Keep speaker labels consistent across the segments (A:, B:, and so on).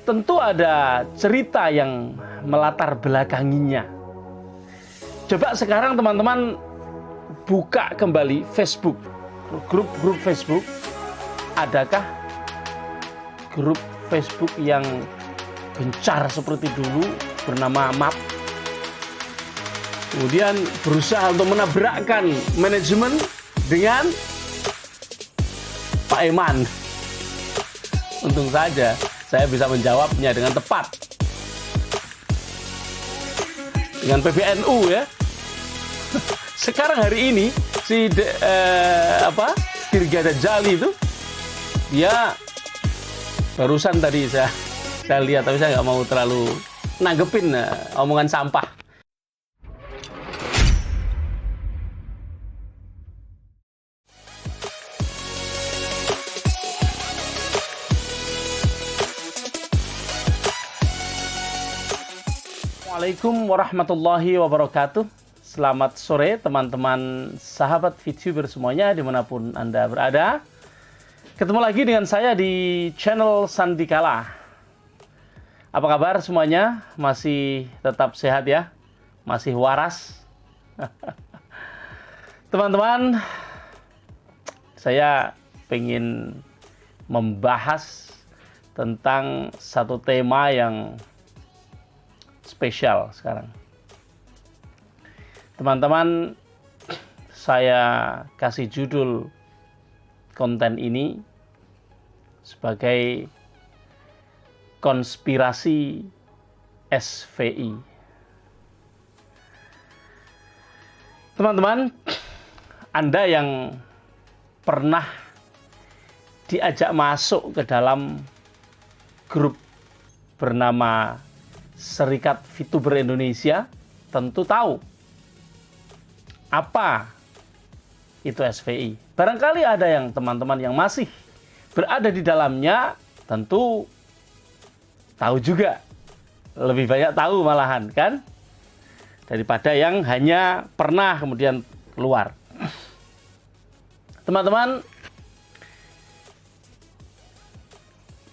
A: tentu ada cerita yang melatar belakanginya. Coba sekarang teman-teman buka kembali Facebook, grup-grup Facebook. Adakah grup Facebook yang gencar seperti dulu bernama MAP? Kemudian berusaha untuk menabrakkan manajemen dengan Pak Eman. Untung saja saya bisa menjawabnya dengan tepat. Dengan PBNU ya. Sekarang hari ini si Dirga Dajjali itu dia barusan tadi saya lihat, tapi saya nggak mau terlalu nanggepin omongan sampah. Assalamualaikum warahmatullahi wabarakatuh. Selamat sore teman-teman sahabat VTuber semuanya dimanapun Anda berada. Ketemu lagi dengan saya di channel Sandikala. Apa kabar semuanya? Masih tetap sehat ya? Masih waras? Teman-teman, saya pengen membahas tentang satu tema yang spesial sekarang. Teman-teman, saya kasih judul konten ini sebagai konspirasi SVI. Teman-teman, Anda yang pernah diajak masuk ke dalam grup bernama Serikat VTuber Indonesia tentu tahu apa itu SVI. Barangkali ada yang teman-teman yang masih berada di dalamnya tentu tahu juga. Lebih banyak tahu malahan kan? Daripada yang hanya pernah kemudian keluar. Teman-teman,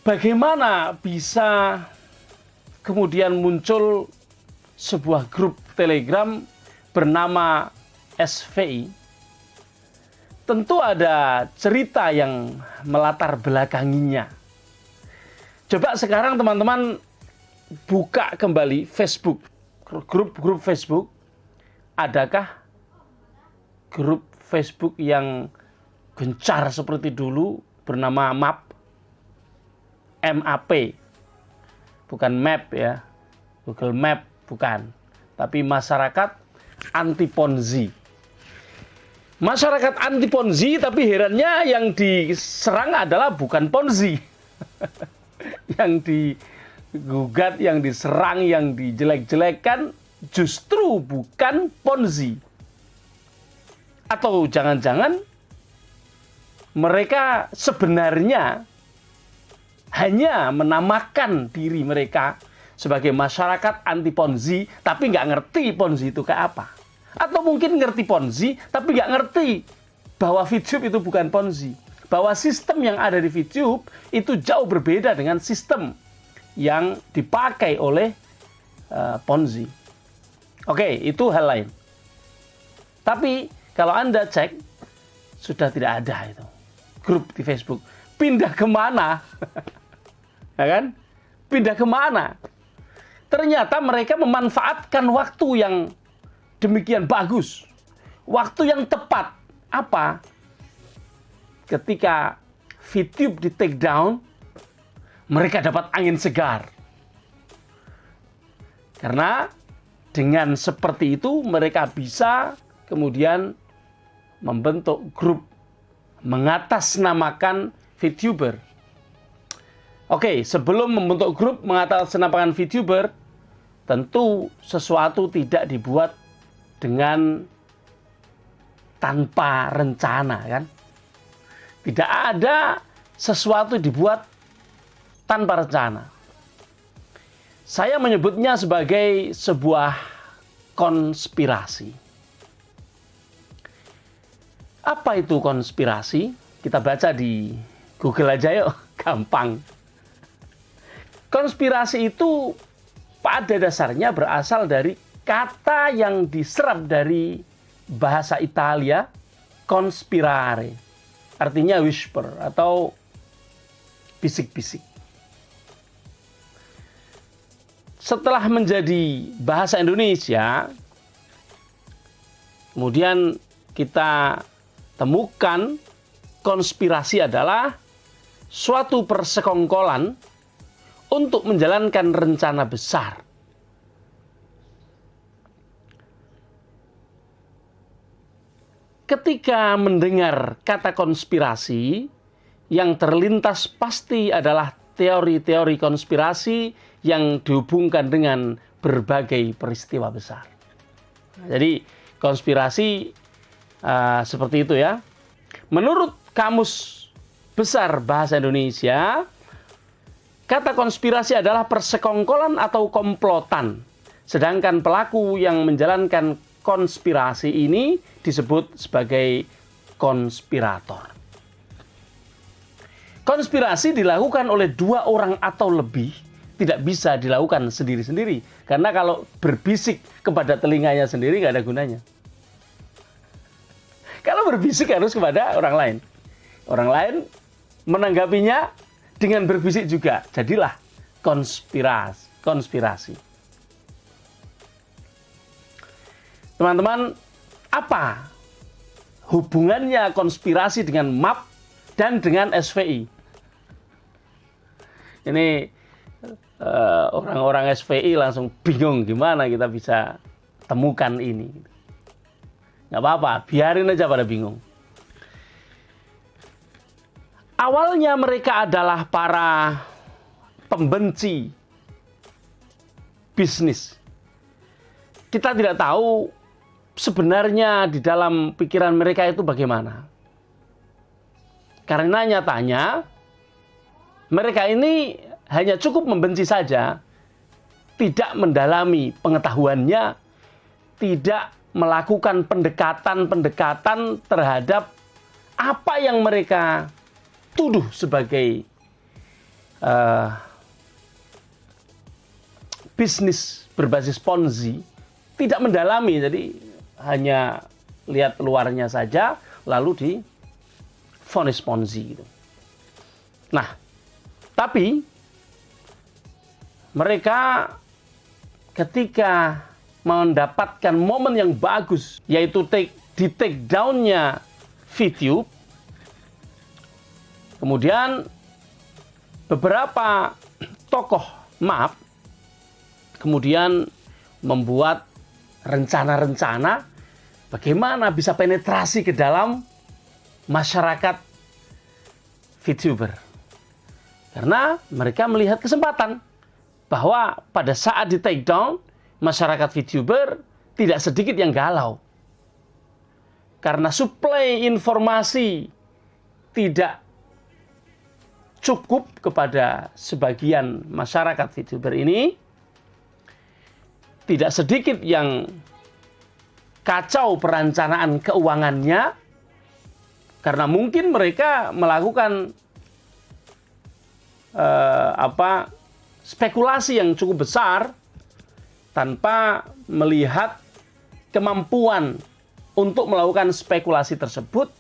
A: bagaimana bisa kemudian muncul sebuah grup Telegram bernama SVI? Tentu ada cerita yang melatar belakanginya. Coba sekarang teman-teman buka kembali Facebook, grup-grup Facebook. Adakah grup Facebook yang gencar seperti dulu bernama MAP? MAP. Bukan map ya, Google Map bukan, tapi masyarakat anti Ponzi. Masyarakat anti Ponzi, tapi herannya yang diserang adalah bukan Ponzi. Yang digugat, yang diserang, yang dijelek-jelekan justru bukan Ponzi. Atau jangan-jangan mereka sebenarnya hanya menamakan diri mereka sebagai masyarakat anti Ponzi, tapi nggak ngerti Ponzi itu kayak apa. Atau mungkin ngerti Ponzi, tapi nggak ngerti bahwa VTube itu bukan Ponzi. Bahwa sistem yang ada di VTube itu jauh berbeda dengan sistem yang dipakai oleh Ponzi. Oke, itu hal lain. Tapi kalau Anda cek, sudah tidak ada itu grup di Facebook. Pindah kemana? Ya kan? Pindah kemana? Ternyata mereka memanfaatkan waktu yang demikian bagus. Waktu yang tepat. Apa? Ketika VTube di take down, mereka dapat angin segar. Karena dengan seperti itu mereka bisa kemudian membentuk grup mengatasnamakan VTuber. Oke, sebelum membentuk grup mengatasnamakan VTuber, tentu sesuatu tidak dibuat dengan tanpa rencana kan? Tidak ada sesuatu dibuat tanpa rencana. Saya menyebutnya sebagai sebuah konspirasi. Apa itu konspirasi? Kita baca di Google aja yuk, gampang. Konspirasi itu pada dasarnya berasal dari kata yang diserap dari bahasa Italia, conspirare, artinya whisper atau bisik-bisik. Setelah menjadi bahasa Indonesia, kemudian kita temukan konspirasi adalah suatu persekongkolan untuk menjalankan rencana besar. Ketika mendengar kata konspirasi, yang terlintas pasti adalah teori-teori konspirasi yang dihubungkan dengan berbagai peristiwa besar. Jadi konspirasi seperti itu ya. Menurut Kamus Besar Bahasa Indonesia, kata konspirasi adalah persekongkolan atau komplotan. Sedangkan pelaku yang menjalankan konspirasi ini disebut sebagai konspirator. Konspirasi dilakukan oleh dua orang atau lebih, tidak bisa dilakukan sendiri-sendiri. Karena kalau berbisik kepada telinganya sendiri nggak ada gunanya. Kalau berbisik harus kepada orang lain. Orang lain menanggapinya dengan berbisik juga. Jadilah konspirasi. Teman-teman, apa hubungannya konspirasi dengan MAP dan dengan SVI? Ini orang-orang SVI langsung bingung gimana kita bisa temukan ini. Nggak apa-apa, biarin aja pada bingung. Awalnya mereka adalah para pembenci bisnis. Kita tidak tahu sebenarnya di dalam pikiran mereka itu bagaimana. Karena nyatanya mereka ini hanya cukup membenci saja, tidak mendalami pengetahuannya, tidak melakukan pendekatan-pendekatan terhadap apa yang mereka tuduh sebagai bisnis berbasis Ponzi, tidak mendalami, jadi hanya lihat luarnya saja, lalu divonis Ponzi gitu. Nah, tapi mereka ketika mendapatkan momen yang bagus, yaitu di take down-nya VTube, kemudian beberapa tokoh MAP kemudian membuat rencana-rencana bagaimana bisa penetrasi ke dalam masyarakat VTuber. Karena mereka melihat kesempatan bahwa pada saat di take down, masyarakat VTuber tidak sedikit yang galau. Karena suplai informasi tidak cukup kepada sebagian masyarakat VTuber ini, tidak sedikit yang kacau perencanaan keuangannya, karena mungkin mereka melakukan spekulasi yang cukup besar tanpa melihat kemampuan untuk melakukan spekulasi tersebut,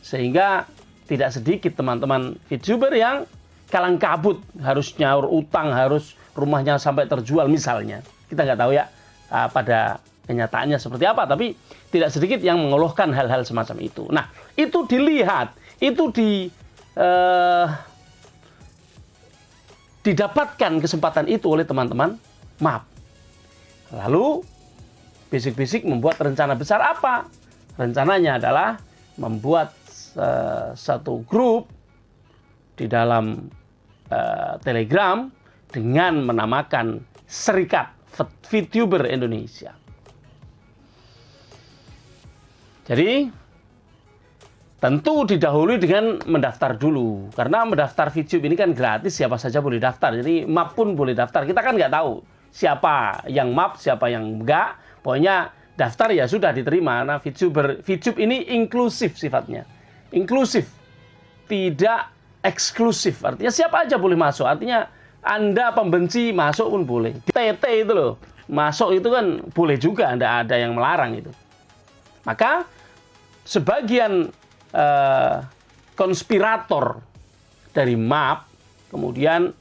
A: sehingga tidak sedikit teman-teman VTuber yang kalang kabut, harus nyaur utang, harus rumahnya sampai terjual misalnya. Kita nggak tahu ya pada kenyataannya seperti apa, tapi tidak sedikit yang mengeluhkan hal-hal semacam itu. Nah, itu dilihat, itu didapatkan kesempatan itu oleh teman-teman MAP. Lalu bisik-bisik membuat rencana besar apa? Rencananya adalah membuat satu grup di dalam Telegram dengan menamakan Serikat VTuber Indonesia. Jadi tentu didahului dengan mendaftar dulu. Karena mendaftar VTube ini kan gratis, siapa saja boleh daftar. Jadi MAP pun boleh daftar. Kita kan nggak tahu siapa yang MAP, siapa yang enggak. Pokoknya daftar ya sudah diterima. Nah, VTube ini inklusif sifatnya. Inklusif. Tidak eksklusif. Artinya siapa aja boleh masuk. Artinya Anda pembenci masuk pun boleh. TT itu loh, masuk itu kan boleh juga, Anda ada yang melarang itu. Maka sebagian konspirator dari MAP kemudian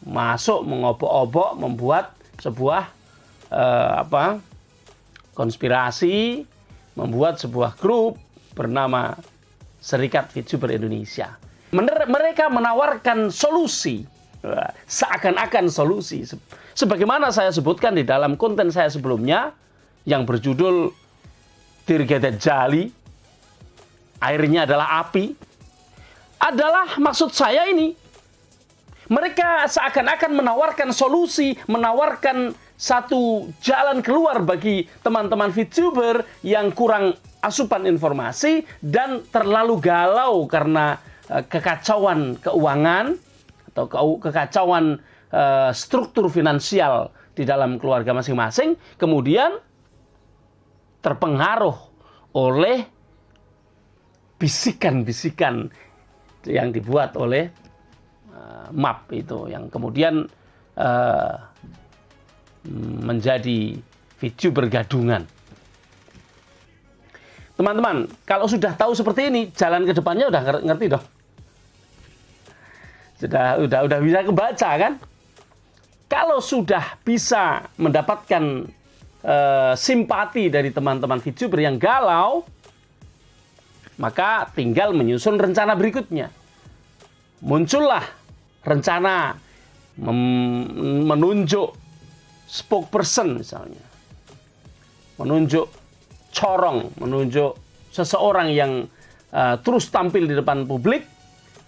A: masuk mengobok-obok membuat sebuah konspirasi, membuat sebuah grup bernama Serikat VTuber Indonesia. Mereka menawarkan solusi, seakan-akan solusi. Sebagaimana saya sebutkan di dalam konten saya sebelumnya yang berjudul Tirgada Jali, airnya adalah api, adalah maksud saya ini. Mereka seakan-akan menawarkan solusi, menawarkan satu jalan keluar bagi teman-teman VTuber yang kurang asupan informasi dan terlalu galau karena kekacauan keuangan atau kekacauan struktur finansial di dalam keluarga masing-masing, kemudian terpengaruh oleh bisikan-bisikan yang dibuat oleh MAP itu, yang kemudian menjadi VTuber gadungan. Teman-teman, kalau sudah tahu seperti ini, jalan ke depannya udah ngerti dong. Udah bisa kebaca kan? Kalau sudah bisa mendapatkan simpati dari teman-teman VTuber yang galau, maka tinggal menyusun rencana berikutnya. Muncullah rencana menunjuk spokesperson misalnya, menunjuk corong, menunjuk seseorang yang terus tampil di depan publik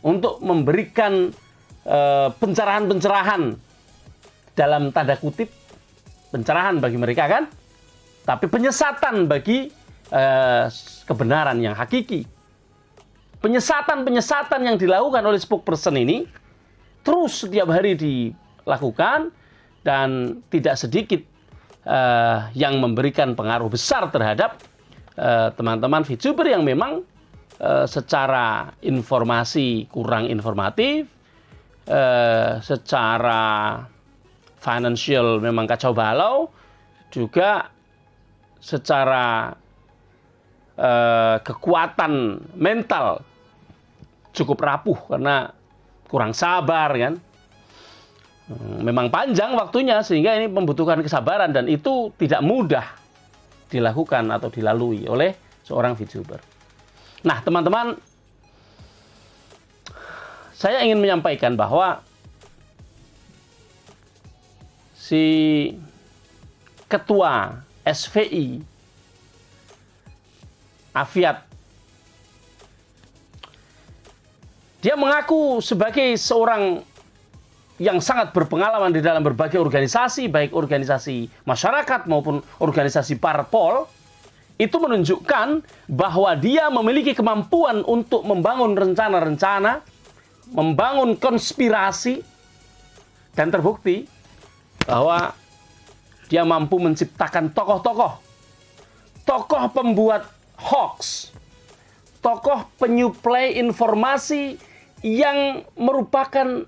A: untuk memberikan pencerahan-pencerahan, dalam tanda kutip pencerahan bagi mereka kan, tapi penyesatan bagi kebenaran yang hakiki. Penyesatan-penyesatan yang dilakukan oleh spokesperson ini terus setiap hari dilakukan, dan tidak sedikit yang memberikan pengaruh besar terhadap teman-teman VTuber yang memang secara informasi kurang informatif, secara financial memang kacau balau, juga secara kekuatan mental cukup rapuh karena kurang sabar kan. Memang panjang waktunya sehingga ini membutuhkan kesabaran, dan itu tidak mudah dilakukan atau dilalui oleh seorang VTuber. Nah, teman-teman, saya ingin menyampaikan bahwa si ketua SVI Afiat, dia mengaku sebagai seorang yang sangat berpengalaman di dalam berbagai organisasi, baik organisasi masyarakat maupun organisasi parpol. Itu menunjukkan bahwa dia memiliki kemampuan untuk membangun rencana-rencana, membangun konspirasi, dan terbukti bahwa dia mampu menciptakan tokoh-tokoh pembuat hoax, tokoh penyuplai informasi yang merupakan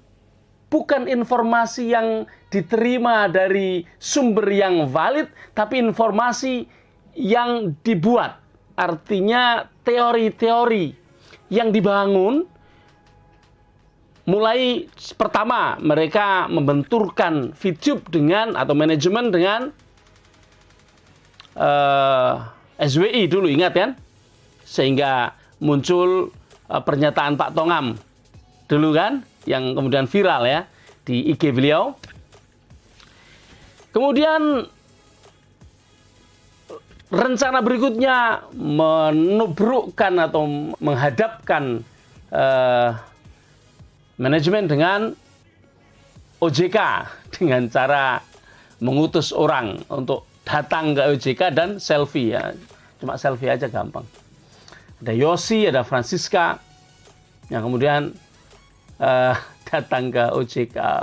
A: bukan informasi yang diterima dari sumber yang valid, tapi informasi yang dibuat. Artinya teori-teori yang dibangun. Mulai pertama mereka membenturkan VTube dengan, atau manajemen dengan SWI dulu, ingat kan? Sehingga muncul pernyataan Pak Tongam dulu kan, yang kemudian viral ya di IG beliau. Kemudian rencana berikutnya menubrukkan atau menghadapkan manajemen dengan OJK dengan cara mengutus orang untuk datang ke OJK dan selfie ya. Cuma selfie aja gampang. Ada Yosi, ada Francisca yang kemudian datang ke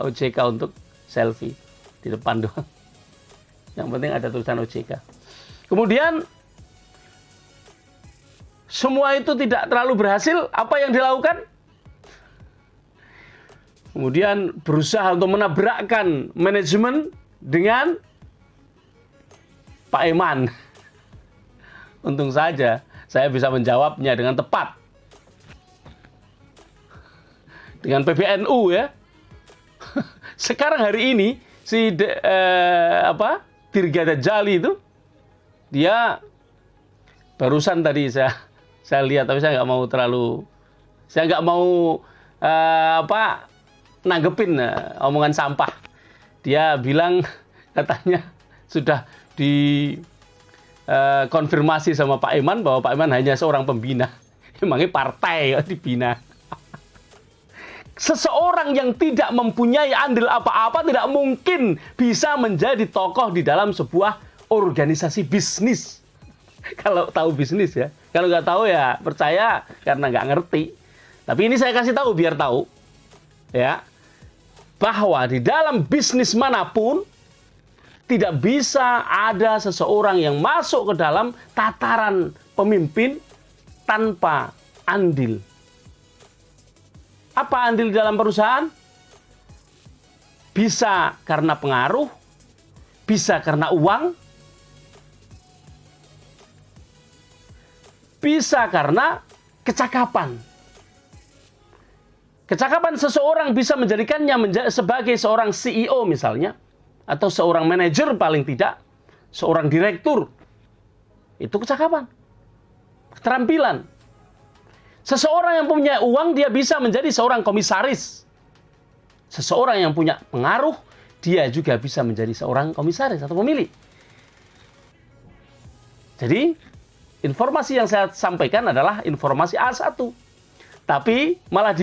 A: OJK untuk selfie di depan doang. Yang penting ada tulisan OJK. Kemudian semua itu tidak terlalu berhasil. Apa yang dilakukan? kemudian berusaha untuk menabrakkan manajemen dengan Pak Eman. Untung saja saya bisa menjawabnya dengan tepat. Dengan PBNU ya. Sekarang hari ini si Dirga Dajjali itu dia barusan tadi saya lihat, tapi saya nggak mau nanggepin omongan sampah. Dia bilang katanya sudah konfirmasi sama Pak Eman bahwa Pak Eman hanya seorang pembina. Emangnya partai ya dibina. Seseorang yang tidak mempunyai andil apa-apa tidak mungkin bisa menjadi tokoh di dalam sebuah organisasi bisnis. Kalau tahu bisnis ya. Kalau nggak tahu ya percaya karena nggak ngerti. Tapi ini saya kasih tahu biar tahu. Ya. Bahwa di dalam bisnis manapun tidak bisa ada seseorang yang masuk ke dalam tataran pemimpin tanpa andil. Apa andil dalam perusahaan? Bisa karena pengaruh, bisa karena uang, bisa karena kecakapan. Kecakapan seseorang bisa menjadikannya sebagai seorang CEO misalnya, atau seorang manajer paling tidak, seorang direktur. Itu kecakapan, keterampilan. Seseorang yang punya uang, dia bisa menjadi seorang komisaris. Seseorang yang punya pengaruh, dia juga bisa menjadi seorang komisaris atau pemilik. Jadi, informasi yang saya sampaikan adalah informasi A1. Tapi malah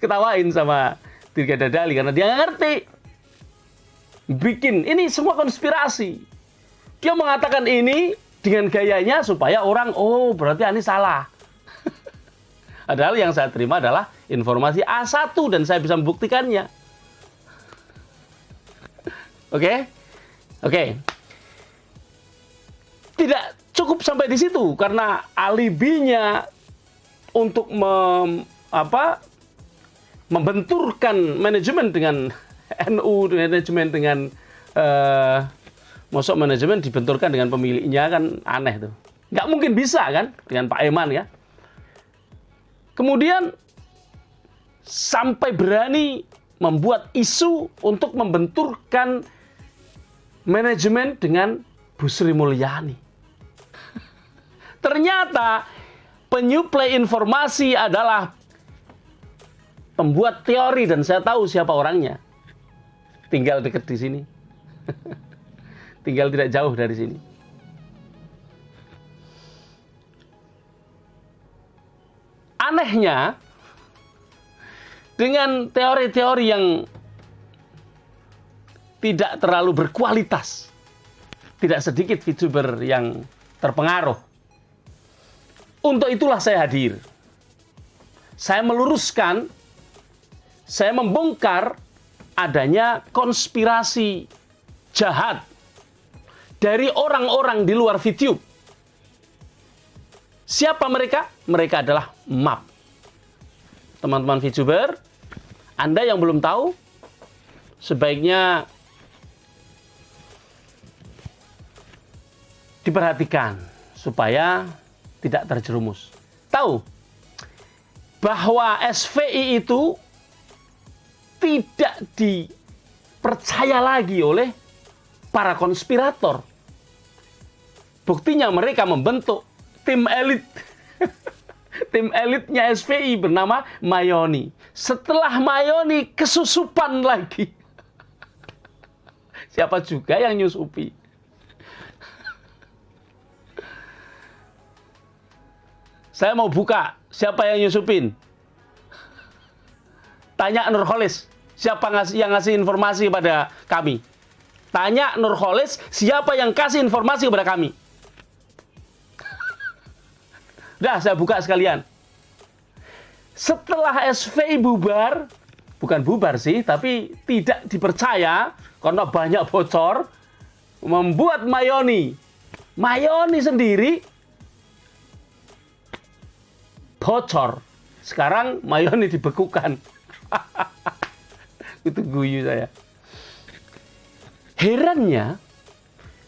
A: ketawain sama Dirga Dajjali karena dia nggak ngerti. Bikin, ini semua konspirasi. Dia mengatakan ini dengan gayanya supaya orang, oh berarti ini salah. Padahal yang saya terima adalah informasi A1 dan saya bisa membuktikannya. Oke? Tidak cukup sampai di situ karena alibinya untuk membenturkan manajemen dengan NU, manajemen dengan masuk manajemen dibenturkan dengan pemiliknya kan aneh tuh. Nggak mungkin bisa kan dengan Pak Eman ya. Kemudian sampai berani membuat isu untuk membenturkan manajemen dengan Bu Sri Mulyani. Ternyata penyuplai informasi adalah pembuat teori dan saya tahu siapa orangnya. Tinggal dekat di sini. Tinggal tidak jauh dari sini. Anehnya, dengan teori-teori yang tidak terlalu berkualitas, tidak sedikit VTuber yang terpengaruh. Untuk itulah saya hadir. Saya meluruskan, saya membongkar adanya konspirasi jahat dari orang-orang di luar VTube. Siapa mereka? Mereka adalah MAP. Teman-teman VTuber, Anda yang belum tahu, sebaiknya diperhatikan supaya tidak terjerumus. Tahu bahwa SVI itu tidak dipercaya lagi oleh para konspirator. Buktinya mereka membentuk tim elit. Tim elitnya SVI bernama Mayoni. Setelah Mayoni kesusupan lagi. Siapa juga yang nyusupi? Saya mau buka siapa yang nyusupin. Tanya Nurholis, siapa yang ngasih informasi kepada kami. Tanya Nurholis, siapa yang kasih informasi kepada kami. Udah, saya buka sekalian. Setelah SVI bubar, bukan bubar sih, tapi tidak dipercaya karena banyak bocor, membuat Mayoni. Mayoni sendiri bocor. Sekarang Mayoni dibekukan. Itu guyu saya. Herannya,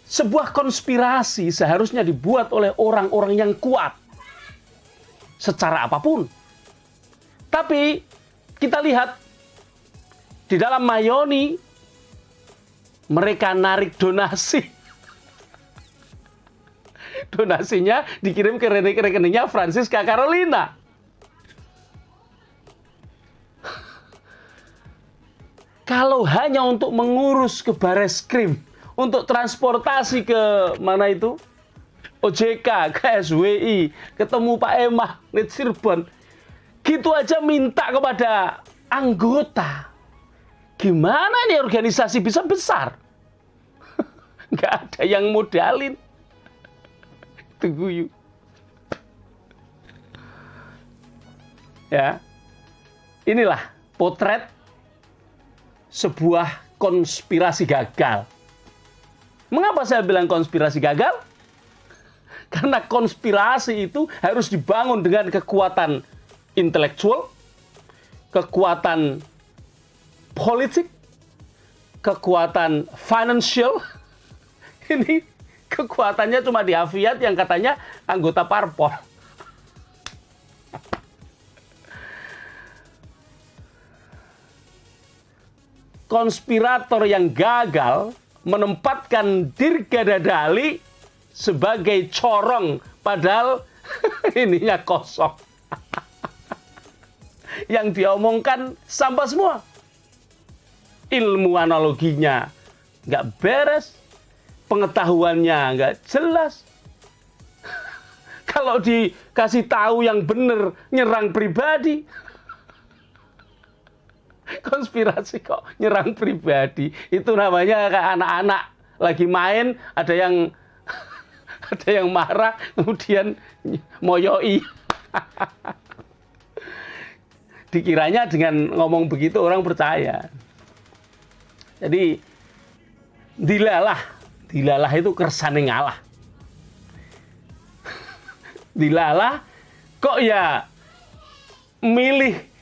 A: sebuah konspirasi seharusnya dibuat oleh orang-orang yang kuat secara apapun. Tapi kita lihat di dalam Mayoni mereka narik donasi. Donasinya dikirim ke rekeningnya Francisca Carolina. Kalau hanya untuk mengurus ke Bareskrim, untuk transportasi ke mana itu? OJK, ke SWI, ketemu Pak Emah di Cirebon. Gitu aja minta kepada anggota. Gimana nih organisasi bisa besar? Nggak ada yang modalin. Itu guyu. Ya, inilah potret sebuah konspirasi gagal. Mengapa saya bilang konspirasi gagal? Karena konspirasi itu harus dibangun dengan kekuatan intelektual, kekuatan politik, kekuatan financial. Ini kekuatannya cuma di Afiat yang katanya anggota parpol. Konspirator yang gagal menempatkan Dirga Dadali sebagai corong, padahal ininya kosong. Yang dia omongkan sampah semua. Ilmu analoginya nggak beres, pengetahuannya nggak jelas. Kalau dikasih tahu yang benar, nyerang pribadi. Konspirasi kok nyerang pribadi. Itu namanya kayak anak-anak lagi main, ada yang marah, kemudian moyoi. Dikiranya dengan ngomong begitu orang percaya. Jadi dilalah itu kersane ngalah. Dilalah kok ya milih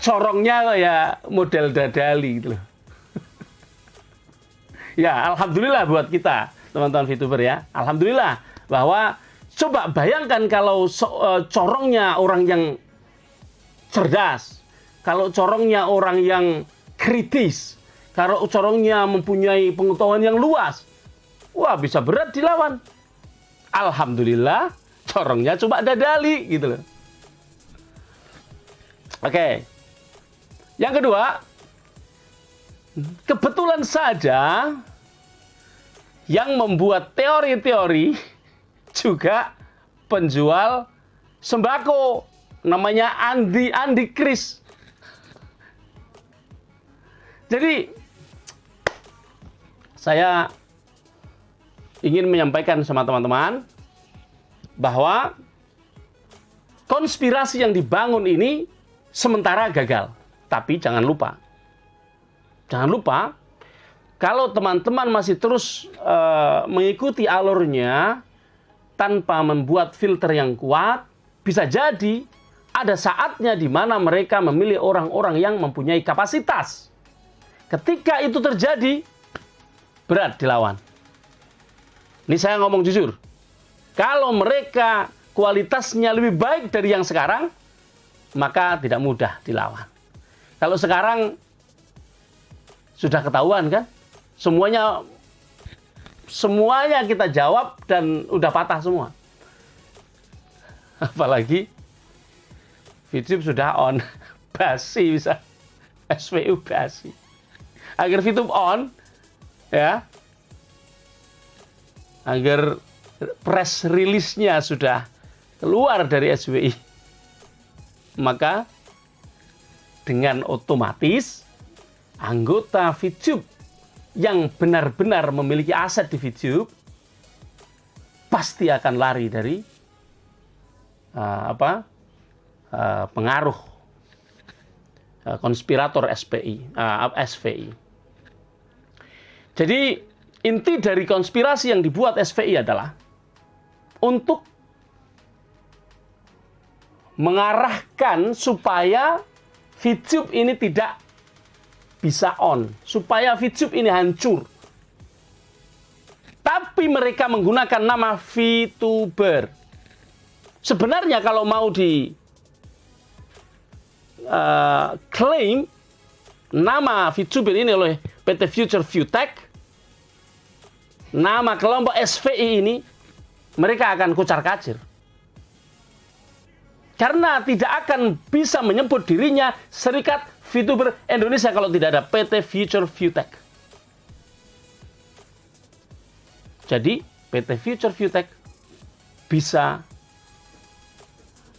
A: corongnya ya model Dadali gitu loh. Ya, alhamdulillah buat kita, teman-teman VTuber ya. Alhamdulillah bahwa coba bayangkan kalau corongnya orang yang cerdas, kalau corongnya orang yang kritis, kalau corongnya mempunyai pengetahuan yang luas, wah bisa berat dilawan. Alhamdulillah corongnya cuma Dadali gitu loh. Oke. Yang kedua, kebetulan saja yang membuat teori-teori juga penjual sembako, namanya Andi Kris. Jadi saya ingin menyampaikan sama teman-teman bahwa konspirasi yang dibangun ini sementara gagal. Tapi jangan lupa, kalau teman-teman masih terus mengikuti alurnya tanpa membuat filter yang kuat, bisa jadi ada saatnya di mana mereka memilih orang-orang yang mempunyai kapasitas. Ketika itu terjadi, berat dilawan. Ini saya ngomong jujur. Kalau mereka kualitasnya lebih baik dari yang sekarang, maka tidak mudah dilawan. Kalau sekarang sudah ketahuan kan, semuanya kita jawab dan udah patah semua. Apalagi VTube sudah on, basi bisa, SWU basi. Agar VTube on, ya, agar press release-nya sudah keluar dari SWI, maka dengan otomatis anggota VTube yang benar-benar memiliki aset di VTube pasti akan lari dari pengaruh konspirator SVI. Jadi inti dari konspirasi yang dibuat SVI adalah untuk mengarahkan supaya VTube ini tidak bisa on, supaya VTube ini hancur. Tapi mereka menggunakan nama VTuber. Sebenarnya kalau mau di claim nama VTuber ini oleh PT Future Viewtech, nama kelompok SVI ini, mereka akan kucar-kacir. Karena tidak akan bisa menyebut dirinya Serikat VTuber Indonesia kalau tidak ada PT Future Viewtech. Jadi PT Future Viewtech bisa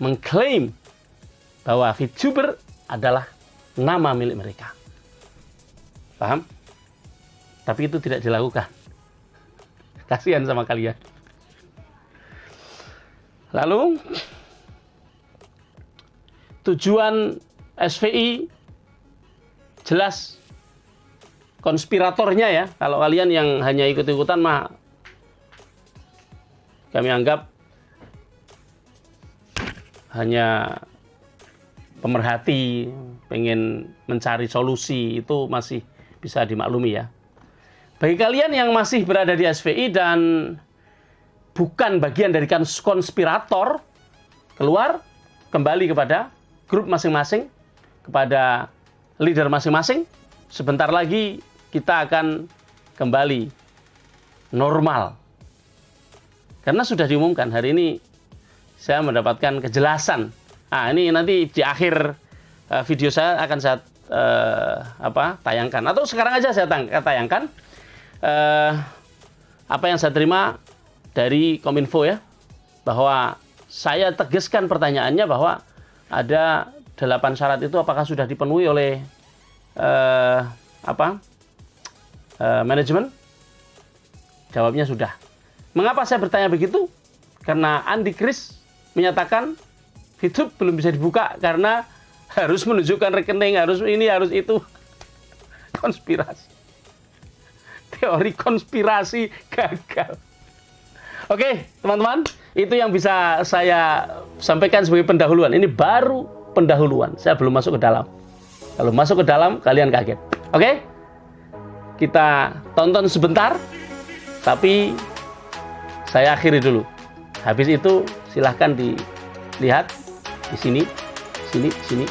A: mengklaim bahwa VTuber adalah nama milik mereka. Paham? Tapi itu tidak dilakukan. Kasihan sama kalian. Lalu tujuan SVI jelas konspiratornya ya. Kalau kalian yang hanya ikut-ikutan mah kami anggap hanya pemerhati, pengen mencari solusi, itu masih bisa dimaklumi ya. Bagi kalian yang masih berada di SVI dan bukan bagian dari konspirator, keluar, kembali kepada grup masing-masing, kepada leader masing-masing. Sebentar lagi kita akan kembali normal. Karena sudah diumumkan hari ini, saya mendapatkan kejelasan. Nah, ini nanti di akhir video saya akan saya tayangkan. Atau sekarang aja saya tayangkan apa yang saya terima dari Kominfo ya. Bahwa saya tegaskan pertanyaannya bahwa ada 8 syarat itu apakah sudah dipenuhi oleh manajemen? Jawabnya sudah. Mengapa saya bertanya begitu? Karena Andi Kris menyatakan VTube belum bisa dibuka karena harus menunjukkan rekening, harus ini, harus itu. Konspirasi. Teori konspirasi gagal. Oke, teman-teman, itu yang bisa saya sampaikan sebagai pendahuluan. Ini baru pendahuluan, saya belum masuk ke dalam. Kalau masuk ke dalam, kalian kaget. Oke? Kita tonton sebentar, tapi saya akhiri dulu. Habis itu silahkan dilihat di sini, sini.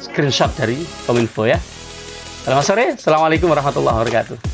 A: Screenshot dari Kominfo ya. Selamat sore. Assalamualaikum warahmatullahi wabarakatuh.